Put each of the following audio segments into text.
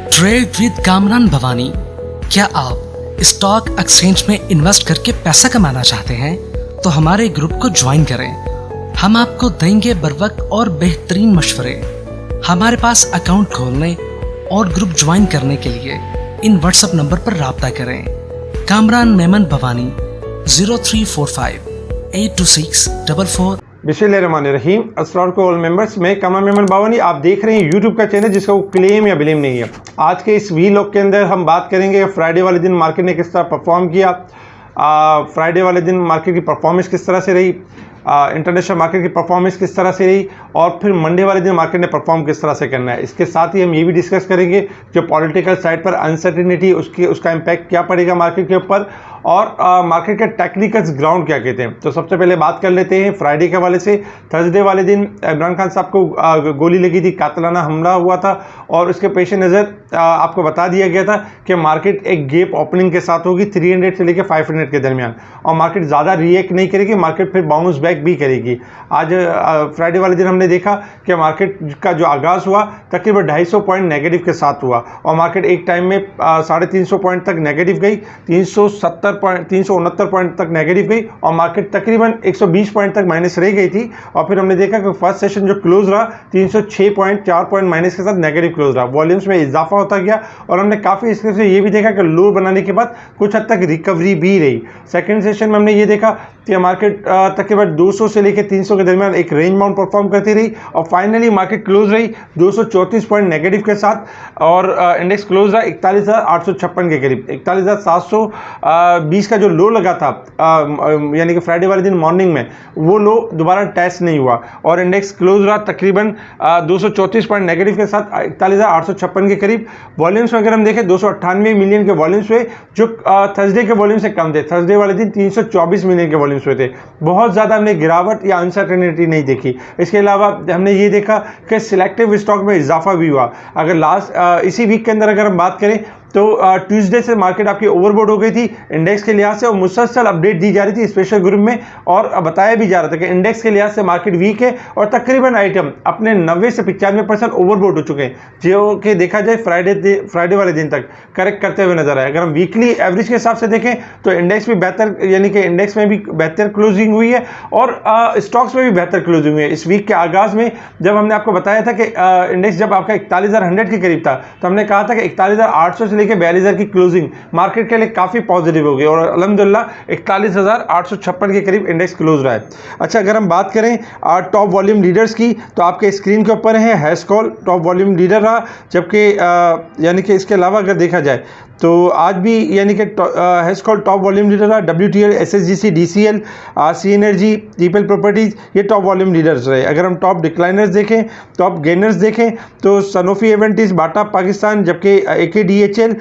Trade with Kamran Bhavani. क्या आप stock exchange में इन्वेस्ट करके पैसा कमाना चाहते हैं तो हमारे ग्रुप को ज्वाइन करें। हम आपको देंगे बर वक्त और बेहतरीन मशवरे। हमारे पास अकाउंट खोलने और ग्रुप ज्वाइन करने के लिए इन व्हाट्सएप नंबर पर राब्ता करें। कामरान मेमन भवानी 0345 82644। बिस्मिल्लाहिर्रहमानिर्रहीम। अस्सलाम वालेकुम ऑल मेंबर्स। मैं कामरान मेमन भवानी, आप देख रहे हैं यूट्यूब का चैनल जिसका कोई क्लेम या ब्लेम नहीं है। आज के इस वीलॉग के अंदर हम बात करेंगे फ्राइडे वाले दिन मार्केट ने किस तरह परफॉर्म किया, फ्राइडे वाले दिन मार्केट की परफॉर्मेंस किस तरह से रही, इंटरनेशनल मार्केट की परफॉर्मेंस किस तरह से रही, और फिर मंडे वाले दिन मार्केट ने परफॉर्म किस तरह से करना है। इसके साथ ही हम ये भी डिस्कस करेंगे जो पॉलिटिकल साइड पर अनसर्टेनिटी उसका इम्पैक्ट क्या पड़ेगा मार्केट के ऊपर, और मार्केट के टेक्निकल्स ग्राउंड क्या कहते हैं। तो सबसे पहले बात कर लेते हैं फ्राइडे के हवाले से। थर्सडे वाले दिन इमरान खान साहब को गोली लगी थी, कातलाना हमला हुआ था, और उसके पेश नज़र आपको बता दिया गया था कि मार्केट एक गेप ओपनिंग के साथ होगी 300 से लेकर 500 के दरमियान, और मार्केट ज़्यादा रिएक्ट नहीं करेगी, मार्केट फिर बाउंस बैक भी करेगी। आज फ्राइडे वाले दिन हमने देखा कि मार्केट का जो आगाज़ हुआ तकरीबन 250 पॉइंट नेगेटिव के साथ हुआ, और मार्केट एक टाइम में 350 पॉइंट तक नेगेटिव गई, 369 पॉइंट तक नेगेटिव गई, और मार्केट तकरीबन 120 पॉइंट तक माइनस रह गई थी। और फिर हमने देखा कि फर्स्ट सेशन जो क्लोज रहा 306 पॉइंट 4 पॉइंट माइनस के साथ नेगेटिव क्लोज रहा, वॉल्यूम्स में इजाफा होता गया, और हमने काफ़ी इसके से ये भी देखा कि लो बनाने के बाद कुछ हद तक रिकवरी भी रही। सेकेंड सेशन में हमने ये देखा कि मार्केट तकरीबन 200 से लेकर 300 के दरमियान एक रेंज बाउंड परफॉर्म करती रही, और फाइनली मार्केट क्लोज रही 234 पॉइंट नेगेटिव के साथ, और इंडेक्स क्लोज रहा 41,856 के करीब। 41,720 का जो लो लगा था यानी कि फ्राइडे वाले दिन मॉर्निंग में, वो लो दोबारा टेस्ट नहीं हुआ, और इंडेक्स क्लोज रहा तकरीबन 234 पॉइंट नेगेटिव के साथ 41,856 के करीब। वॉल्यूम्स में अगर हम देखें 298 मिलियन के वॉल्यूम्स हुए, जो थर्सडे के वॉल्यूम से कम थे। थर्सडे वाले दिन 324 मिलियन के वॉल्यूम्स हुए थे। बहुत ज़्यादा हमने गिरावट या अनसर्टेनिटी नहीं देखी। इसके अलावा हमने ये देखा कि सिलेक्टिव स्टॉक में इजाफा भी हुआ। अगर लास्ट इसी वीक के अंदर अगर हम बात करें तो ट्यूसडे से मार्केट आपकी ओवरबोट हो गई थी इंडेक्स के लिहाज से, और मुसलसल अपडेट दी जा रही थी स्पेशल ग्रुप में, और बताया भी जा रहा था कि इंडेक्स के लिहाज से मार्केट वीक है, और तकरीबन आइटम अपने 90 से 95% ओवरबोट हो चुके हैं, जो कि देखा जाए फ्राइडे वाले दिन तक करेक्ट करते हुए नजर आए। अगर हम वीकली एवरेज के हिसाब से देखें तो इंडेक्स भी बेहतर, यानी कि इंडेक्स में भी बेहतर क्लोजिंग हुई है, और स्टॉक्स में भी बेहतर क्लोजिंग हुई है। इस वीक के आगाज़ में जब हमने आपको बताया था कि इंडेक्स जब आपका 41,100 के करीब था, तो हमने कहा था कि 41,800 से 42,000 की क्लोजिंग मार्केट के लिए काफ़ी पॉजिटिव हो गई, और अल्हम्दुलिल्लाह 41,856 के करीब इंडेक्स क्लोज रहा है। अच्छा, अगर हम बात करें टॉप वॉल्यूम लीडर्स की, तो आपके स्क्रीन के ऊपर है हैशकॉल टॉप वॉल्यूम लीडर रहा, जबकि यानी कि इसके अलावा अगर देखा जाए तो आज भी यानी कि हैशकॉल टॉप वॉल्यूम लीडर रहा। WTL, SSGC, DCL, सी एनर्जी, जीपीएल प्रॉपर्टीज़, ये टॉप वॉल्यूम लीडर्स रहे। अगर हम टॉप डिक्लाइनर्स देखें, टॉप गेनर्स देखें, तो सनोफी एवेंटिस, बाटा पाकिस्तान, जबकि AKDHL,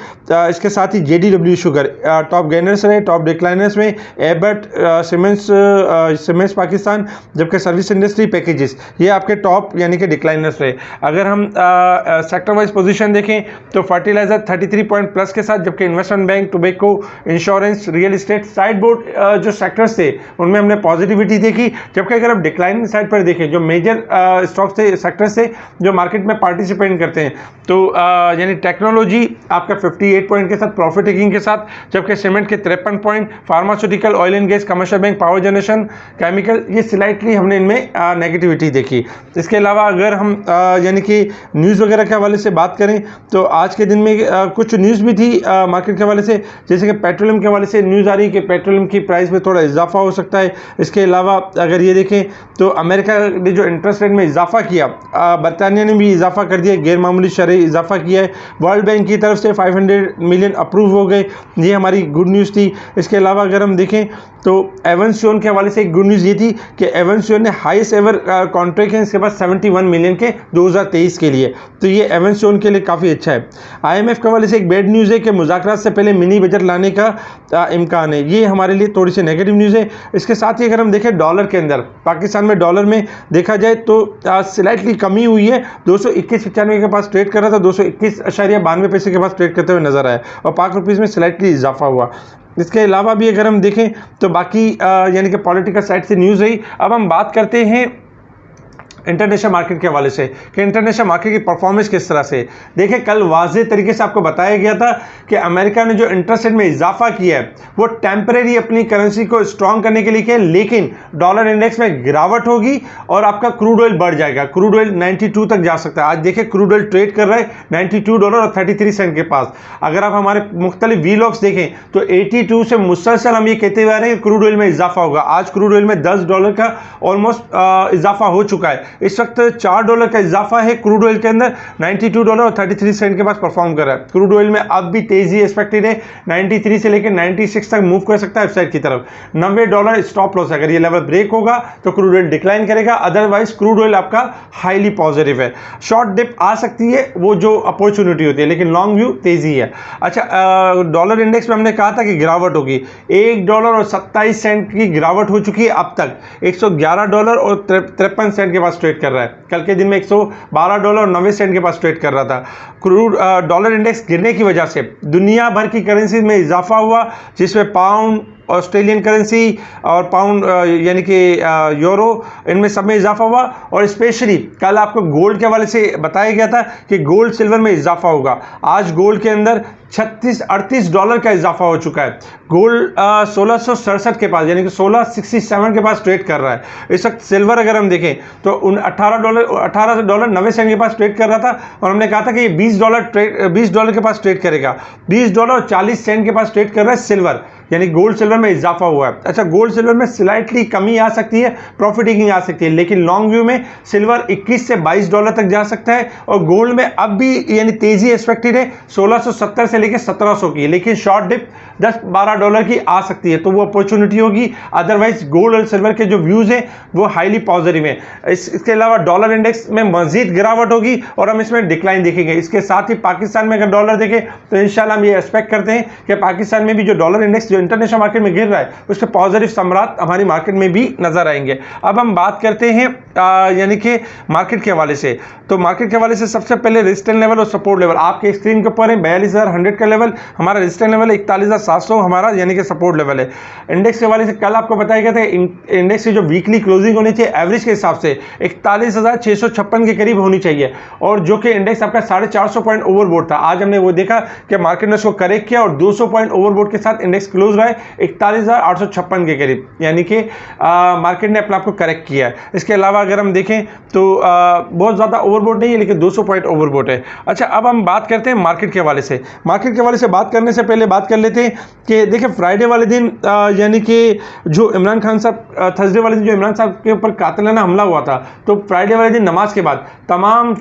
इसके साथ ही JDW शुगर टॉप गेनर्स रहे। टॉप डिक्लाइनर्स में एबट, सीमेंस पाकिस्तान, जबकि सर्विस इंडस्ट्री, पैकेजेस, ये आपके टॉप यानी कि डिक्लाइनर्स रहे। अगर हम सेक्टर वाइज पोजीशन देखें तो फर्टिलाइजर 33 पॉइंट प्लस के साथ, जबकि investment bank, tobacco, insurance, real estate, side board जो सेक्टर्स थे उनमें हमने पॉजिटिविटी देखी। जबकि अगर हम डिक्लाइनिंग साइड पर देखें, जो मेजर स्टॉक्स थे, सेक्टर्स थे जो मार्केट में पार्टिसिपेट करते हैं, तो यानी टेक्नोलॉजी आपका 58 पॉइंट के साथ प्रॉफिट टेकिंग के साथ, जबकि सीमेंट के 53 point, pharmaceutical, oil and gas, commercial bank, power generation, chemical, ये स्लाइटली हमने इनमें नेगेटिविटी देखी। इसके अलावा अगर हम यानी कि न्यूज़ वगैरह के हवाले से बात करें तो आज के दिन में कुछ न्यूज़ भी थी मार्केट के हवाले से, जैसे कि पेट्रोलियम के हवाले से न्यूज़ आ रही है कि पेट्रोलियम की प्राइस में थोड़ा इजाफा हो सकता है। इसके अलावा अगर ये देखें तो अमेरिका ने जो इंटरेस्ट रेट में इजाफा किया, बरतानिया ने भी इजाफा कर दिया, गैर मामूली शरह इजाफा किया है। वर्ल्ड बैंक की तरफ से 500 मिलियन अप्रूव हो गए, ये हमारी गुड न्यूज़ थी। इसके अलावा अगर हम देखें तो एवंस जोन के हवाले से एक गुड न्यूज़ ये थी कि एवंस जोन ने हाईएस्ट एवर कॉन्ट्रैक्ट है इसके पास 71 मिलियन के 2023 के लिए, तो ये एवंस जोन के लिए काफ़ी अच्छा है। IMF के हवाले से एक बैड न्यूज़ है कि मुज़ाकरात से पहले मिनी बजट लाने का इम्कान है, ये हमारे लिए थोड़ी सी नेगेटिव न्यूज़ है। इसके साथ ही अगर हम देखें डॉलर के अंदर, पाकिस्तान में डॉलर में देखा जाए तो स्लाइटली कमी हुई है, 221.95 के पास ट्रेड कर रहा था, 221.92 पैसे के पास ट्रेड करते हुए नजर आया, और पाक रुपीज़ में स्लाइटली इजाफा हुआ। इसके अलावा भी अगर हम देखें तो बाकी यानी कि पॉलिटिकल साइड से न्यूज़ रही। अब हम बात करते हैं इंटरनेशनल मार्केट के हवाले से कि इंटरनेशनल मार्केट की परफॉर्मेंस किस तरह से। देखिए कल वाज़े तरीके से आपको बताया गया था कि अमेरिका ने जो इंटरेस्ट रेट में इजाफा किया है वो टेम्परेरी अपनी करेंसी को स्ट्रॉन्ग करने के लिए किया, लेकिन डॉलर इंडेक्स में गिरावट होगी और आपका क्रूड ऑयल बढ़ जाएगा। क्रूड ऑयल 92 तक जा सकता है। आज देखिए क्रूड ऑयल ट्रेड कर रहा है $92.33 के पास। अगर आप हमारे मुख्तलिफ वीलॉग्स देखें तो 82 से मुसलसल हम ये कहते हुए आ रहे हैं कि क्रूड ऑयल में इजाफा होगा। आज क्रूड ऑयल में $10 का ऑलमोस्ट इजाफा हो चुका है। इस वक्त $4 का इजाफा है क्रूड ऑयल के अंदर, $92.33 के पास परफॉर्म कर रहा है। क्रूड ऑयल में अब भी तेजी एक्सपेक्टेड है, 93 से लेकर 96 तक मूव कर सकता है वेबसाइट की तरफ। $90 स्टॉप लॉस, अगर ये लेवल ब्रेक होगा तो क्रूड ऑयल डिक्लाइन करेगा, अदरवाइज क्रूड ऑयल आपका हाईली पॉजिटिव है। शॉर्ट डिप आ सकती है, वो जो अपॉर्चुनिटी होती है, लेकिन लॉन्ग व्यू तेजी है। अच्छा, डॉलर इंडेक्स में हमने कहा था कि गिरावट होगी, $1.27 की गिरावट हो चुकी है अब तक। $111.53 के पास ट्रेड कर रहा है। कल के दिन में $112.90 के पास ट्रेड कर रहा था। क्रूड डॉलर इंडेक्स गिरने की वजह से दुनिया भर की करेंसी में इजाफा हुआ, जिसमें पाउंड, ऑस्ट्रेलियन करेंसी और पाउंड यानी कि यूरो, इनमें सब में इजाफा हुआ। और स्पेशली कल आपको गोल्ड के हवाले से बताया गया था कि गोल्ड सिल्वर में इजाफा होगा। आज गोल्ड के अंदर $38 का इजाफा हो चुका है। गोल्ड 1667 के पास यानी कि 1667 के पास ट्रेड कर रहा है इस वक्त। सिल्वर अगर हम देखें तो उन $18.90 के पास ट्रेड कर रहा था, और हमने कहा था कि ये $20 के पास ट्रेड करेगा। $20.40 के पास ट्रेड कर रहा है सिल्वर, यानी गोल्ड सिल्वर में इजाफा हुआ है। अच्छा, गोल्ड सिल्वर में स्लाइटली कमी आ सकती है, प्रॉफिट टेकिंग आ सकती है, लेकिन लॉन्ग व्यू में सिल्वर $21 से $22 तक जा सकता है। और गोल्ड में अब भी यानी तेजी एक्सपेक्टेड है 1670 से लेकर 1700 की, लेकिन शॉर्ट डिप $10-12 की आ सकती है, तो वो अपॉर्चुनिटी होगी। अदरवाइज गोल्ड और सिल्वर के जो व्यूज हैं वो हाईली पॉजिटिव है। इसके अलावा डॉलर इंडेक्स में मजीद गिरावट होगी और हम इसमें डिक्लाइन देखेंगे। इसके साथ ही पाकिस्तान में अगर डॉलर देखें तो इंशाल्लाह हम ये एक्सपेक्ट करते हैं कि पाकिस्तान में भी जो डॉलर इंडेक्स जो इंटरनेशनल मार्केट में गिर रहा है उसके पॉजिटिव सम्राट हमारी मार्केट में भी नजर आएंगे। अब हम बात करते हैं यानी कि मार्केट के हवाले से। तो मार्केट के हवाले से सबसे पहले रेजिस्टेंस लेवल और सपोर्ट लेवल आपके स्क्रीन के ऊपर है। 42,100 का लेवल हमारा रेजिस्टेंस लेवल है, 41,700 हमारा यानी कि सपोर्ट लेवल है। इंडेक्स के हवाले से कल आपको बताया गया था इंडेक्स की जो वीकली क्लोजिंग होनी चाहिए एवरेज के हिसाब से 41,656 के करीब होनी चाहिए, और जो कि इंडेक्स आपका 450 पॉइंट ओवरबोट था। आज हमने वो देखा कि मार्केट ने उसको करेक्ट किया और 200 पॉइंट ओवरबोट के साथ इंडेक्स क्लोज रहा है 41,856 के करीब, यानी कि मार्केट ने अपने आप को करेक्ट किया है। इसके अलावा अगर हम देखें तो बहुत ज़्यादा ओवरबोट नहीं है, लेकिन 200 पॉइंट ओवरबोट है। अच्छा, अब हम बात करते हैं मार्केट के हवाले से। मार्केट के हवाले से बात करने से पहले बात कर लेते हैं कि देखिए फ्राइडे वाले दिन यानी कि जो इमरान खान साहब थर्सडे वाले दिन जो इमरान साहब के ऊपर कातिलाना हमला हुआ था, तो फ्राइडे वाले दिन नमाज के बाद तमाम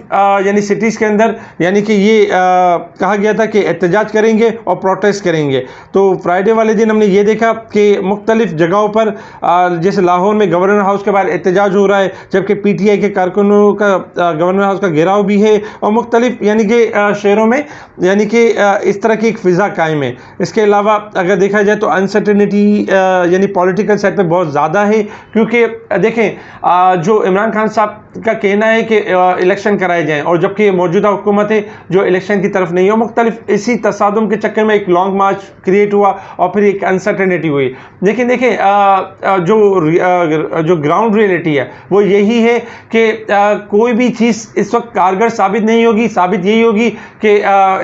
यानी सिटीज़ के अंदर यानी कि ये कहा गया था कि एहतजाज करेंगे और प्रोटेस्ट करेंगे। तो फ्राइडे वाले दिन हमने ये देखा कि मुख्तलिफ जगहों पर जैसे लाहौर में गवर्नर हाउस के बाहर एहतजाज हो रहा है, जबकि PTI के कारकुनों का गवर्नर हाउस का घेराव भी है, और मुख्तलिफ यानी कि शहरों में यानी कि इस तरह की एक फ़िज़ा कायम है। इसके अलावा अगर देखा जाए तो अनसर्टेनिटी यानी पॉलिटिकल साइड पे बहुत ज़्यादा है, क्योंकि देखें जो इमरान खान साहब का कहना है कि इलेक्शन कराए जाएं, और जबकि मौजूदा हुकूमत है जो इलेक्शन की तरफ नहीं है। मुख्तलिफ इसी तसादुम के चक्कर में एक लॉन्ग मार्च क्रिएट हुआ और फिर एक अनसर्टेनिटी हुई। लेकिन देखें जो ग्राउंड रियलिटी है वो यही है कि कोई भी चीज़ इस वक्त कारगर साबित नहीं होगी। साबित यही होगी कि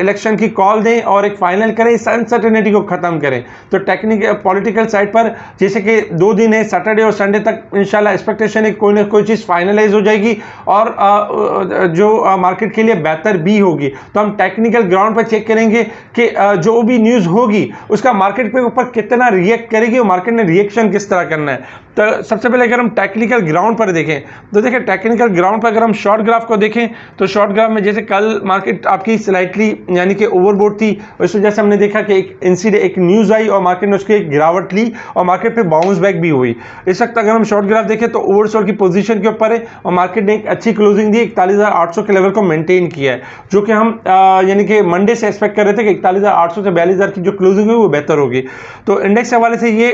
इलेक्शन की कॉल दें और एक फाइनल करें, इस अनसर्टेनिटी को ख़त्म करें। तो टेक्निकल पॉलिटिकल साइड पर जैसे कि 2 दिन है, सैटरडे और संडे तक इंशाल्लाह एक्सपेक्टेशन है कोई ना कोई चीज़ फाइनलाइज हो जाएगी और जो मार्केट के लिए बेहतर भी होगी। तो हम टेक्निकल ग्राउंड पर चेक करेंगे कि जो भी न्यूज़ होगी उसका मार्केट पे ऊपर कितना रिएक्ट करेगी और मार्केट ने रिएक्शन किस तरह करना है। तो सबसे पहले अगर हम टेक्निकल ग्राउंड पर देखें तो देखिए टेक्निकल ग्राउंड पर अगर हम शॉर्ट ग्राफ को देखें तो शॉर्ट ग्राफ में जैसे कल मार्केट आपकी स्लाइटली यानी कि ओवरबोट थी, इस वजह से हमने देखा कि एक न्यूज़ आई और मार्केट ने उसकी एक गिरावट ली और मार्केट पे बाउंस बैक भी हुई। इस वक्त अगर हम शॉर्ट ग्राफ देखें तो ओवरसोल्ड की पोजीशन के ऊपर है और मार्केट ने एक अच्छी क्लोजिंग दी, 41,800 के लेवल को मेंटेन किया है, जो कि हम यानी कि मंडे से एक्सपेक्ट कर रहे थे कि 41,800 से 42,000 की जो क्लोजिंग हुई वो बेहतर होगी। तो इंडेक्स के हवाले से ये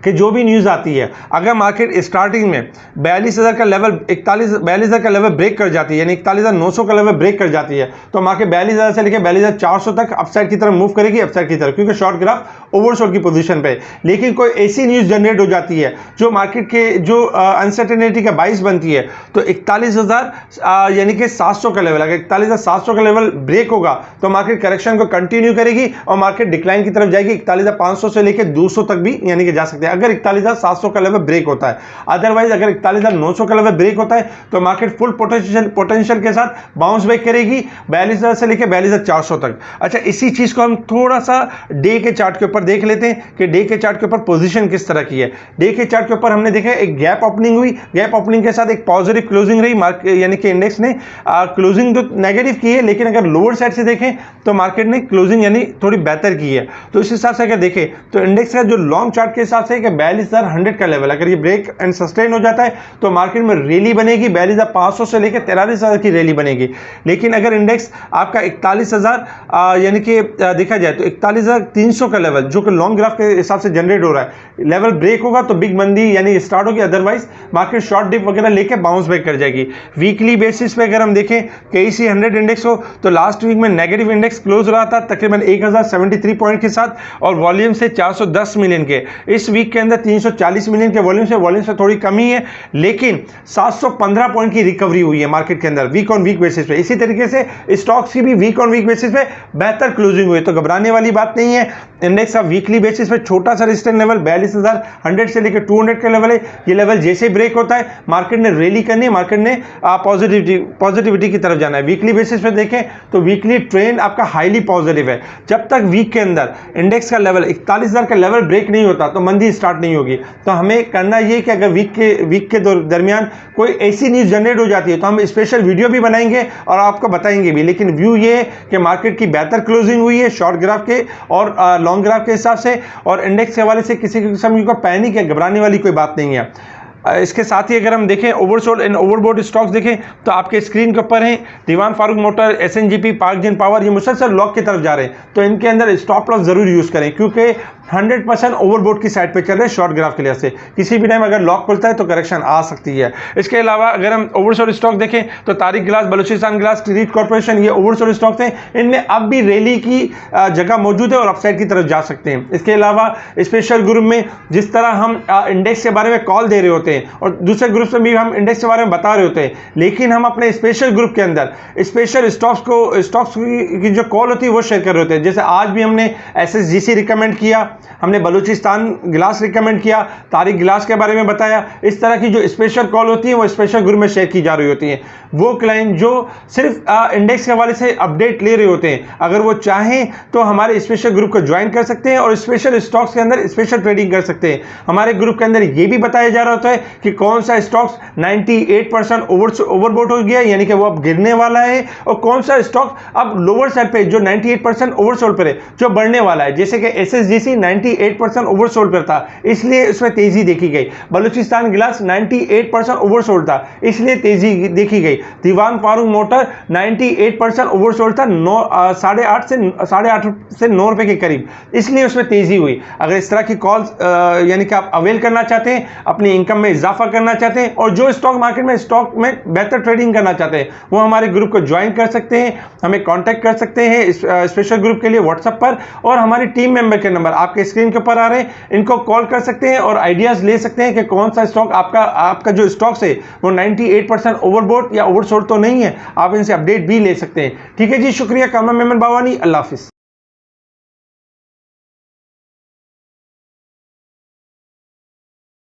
कि जो भी न्यूज़ आती है, अगर मार्केट स्टार्टिंग में 42,000 का लेवल 42,000 का लेवल ब्रेक कर जाती है, यानी 41,900 का लेवल ब्रेक कर जाती है, तो मार्केट 42,000 से लेकर 42,400 तक अपसाइड की तरफ मूव करेगी, अपसाइड की तरफ, क्योंकि शॉर्ट ग्राफ ओवरसोल्ड की पोजीशन पे। लेकिन कोई ऐसी न्यूज़ जनरेट हो जाती है जो मार्केट के जो अनसर्टेनिटी का बाइस बनती है, तो 41,000 यानी कि 700 का लेवल, अगर 41,700 का लेवल ब्रेक होगा तो मार्केट करेक्शन को कंटिन्यू करेगी और मार्केट डिक्लाइन की तरफ जाएगी। 41,500 से लेकर 200 तक भी यानी कि जा सकते हैं अगर 41,700 का लेवल ब्रेक होता है। अदरवाइज अगर 41,900 का लेवल ब्रेक होता है तो मार्केट फुल पोटेंशियल के साथ बाउंस बैक करेगी 42,000 से लेकर 42,400 तक। अच्छा, इसी चीज को हम थोड़ा सा डे के चार्ट के ऊपर देख लेते हैं कि डे के चार्ट के ऊपर पोजीशन किस तरह की है। डे के चार्ट के ऊपर हमने देखा एक गैप ओपनिंग हुई, गैप ओपनिंग के साथ एक पॉजिटिव क्लोजिंग रही मार्केट, यानी कि इंडेक्स ने क्लोजिंग तो नेगेटिव की है, लेकिन अगर लोअर साइड से देखें तो मार्केट ने क्लोजिंग यानी थोड़ी बेहतर की है। तो इस हिसाब से अगर देखें तो इंडेक्स का जो लॉन्ग चार्ट के हिसाब से 42,100 का लेवल अगर ये ब्रेक एंड सस्टेन हो जाता है तो मार्केट में रैली बनेगी 42,500 से लेकर 43,000 की रैली बनेगी। लेकिन अगर इंडेक्स आपका 41,000 यानी कि देखा जाए तो 41,300 का लेवल जो कि लॉन्ग ग्राफ के हिसाब से जनरेट हो रहा है, लेवल ब्रेक होगा तो बिग मंदी यानी स्टार्ट होगी, अदरवाइज मार्केट शॉर्ट डिप वगैरह लेके बाउंस बैक कर जाएगी। वीकली बेसिस पे अगर हम देखें KEC 100 इंडेक्स हो तो लास्ट वीक में नेगेटिव इंडेक्स क्लोज रहा था तकरीबन 1073 पॉइंट के साथ और वॉल्यूम से 410 मिलियन के। इस वीक के अंदर 340 मिलियन के वॉल्यूम से थोड़ी कमी है, लेकिन 715 पॉइंट की रिकवरी हुई है मार्केट के अंदर वीक ऑन वीक बेसिस पे। इसी तरीके से स्टॉक्स की भी वीक ऑन वीक बेसिस पे बेहतर क्लोजिंग हुई, तो घबराने वाली बात नहीं है। इंडेक्स का वीकली बेसिस पे छोटा सा रेजिस्टेंस लेवल 42,100 से लेकर 200 का लेवल है। ये लेवल जैसे ब्रेक होता है मार्केट ने रैली करनी है, मार्केट ने पॉजिटिविटी की तरफ जाना है। वीकली बेसिस पे देखें तो वीकली ट्रेंड आपका हाईली पॉजिटिव है। जब तक वीक के अंदर इंडेक्स का लेवल 41,000 का लेवल ब्रेक नहीं होता तो मंदी स्टार्ट नहीं होगी। तो हमें करना ये कि अगर वीक के दरमियान कोई ऐसी न्यूज़ जनरेट हो जाती है तो हम स्पेशल वीडियो भी बनाएंगे और आपको बताएंगे भी। लेकिन व्यू ये है कि मार्केट की बेहतर क्लोजिंग हुई है शॉर्ट ग्राफ के और लॉन्ग ग्राफ के हिसाब से, और इंडेक्स के हवाले से किसी किस्म की पैनिक या घबराने वाली कोई बात नहीं है। इसके साथ ही अगर हम देखें ओवरसोल्ड एंड ओवरबॉट स्टॉक्स देखें तो आपके स्क्रीन के ऊपर हैं दीवान फारूक मोटर, SNGP, पार्क जिन पावर, ये मुसलसल लॉक की तरफ जा रहे हैं। तो इनके अंदर स्टॉप लॉस जरूर यूज करें क्योंकि 100% ओवरबोट की साइड पे चल रहे हैं शॉर्ट ग्राफ के लिए से। किसी भी टाइम अगर लॉक खुलता है तो करेक्शन आ सकती है। इसके अलावा अगर हम ओवरसोल्ड स्टॉक देखें तो Tariq glass, Balochistan glass, credit corporation, ये ओवरसोल्ड स्टॉक्स हैं। इनमें अब भी रैली की जगह मौजूद है और अपसाइड की तरफ जा सकते हैं। इसके अलावा स्पेशल ग्रुप में जिस तरह हम इंडेक्स के बारे में कॉल दे रहे होते हैं और दूसरे ग्रुप में भी हम इंडेक्स के बारे में बता रहे होते हैं, लेकिन हम अपने स्पेशल ग्रुप के अंदर स्पेशल स्टॉक्स की जो कॉल होती है वो शेयर कर रहे होते हैं। जैसे आज भी हमने SSGC रिकमेंड किया, हमने बलूचिस्तान ग्लास रिकमेंड किया, तारिक ग्लास के बारे में बताया। इस तरह की जो स्पेशल कॉल होती है वो स्पेशल ग्रुप में शेयर की जा रही होती है। वो क्लाइंट जो सिर्फ इंडेक्स के हवाले से अपडेट ले रहे होते हैं, अगर वो चाहें तो हमारे स्पेशल ग्रुप को ज्वाइन कर सकते हैं और स्पेशल स्टॉक्स के अंदर स्पेशल ट्रेडिंग कर सकते हैं। हमारे ग्रुप के अंदर ये भी बताया जा रहा होता है कि कौन सा स्टॉक्स 98% ओवरबोट हो गया यानी कि वो अब गिरने वाला है, और कौन सा स्टॉक अब लोअर साइड पे जो 98% ओवरसोल्ड पर है जो बढ़ने वाला है। जैसे कि SSGC 98% ओवरसोल्ड पर था इसलिए उसमें तेजी देखी गई। बलूचिस्तान ग्लास 98% ओवरसोल्ड था इसलिए तेजी देखी गई। दीवान फारूक मोटर 98% ओवरसोल्ड था, 8.5 से 9 रुपए के करीब, इसलिए उसमें तेजी हुई। अगर इस तरह की कॉल्स यानी कि आप अवेल करना चाहते हैं, अपनी इनकम में इजाफा करना चाहते हैं और जो स्टॉक मार्केट में स्टॉक में बेहतर ट्रेडिंग करना चाहते हैं, वो हमारे ग्रुप को ज्वाइन कर सकते हैं, हमें कांटेक्ट कर सकते हैं स्पेशल ग्रुप के लिए व्हाट्सएप पर, और हमारी टीम मेंबर के नंबर आपके स्क्रीन के ऊपर आ रहे हैं, इनको कॉल कर सकते हैं और आइडियाज ले सकते हैं कि कौन सा स्टॉक आपका जो स्टॉक्स है वो 98% ओवरबोट या ओवरसोल्ड तो नहीं है। आप इनसे अपडेट भी ले सकते हैं। ठीक है जी, शुक्रिया। कामरान मेमन बावानी, अल्लाह हाफिज।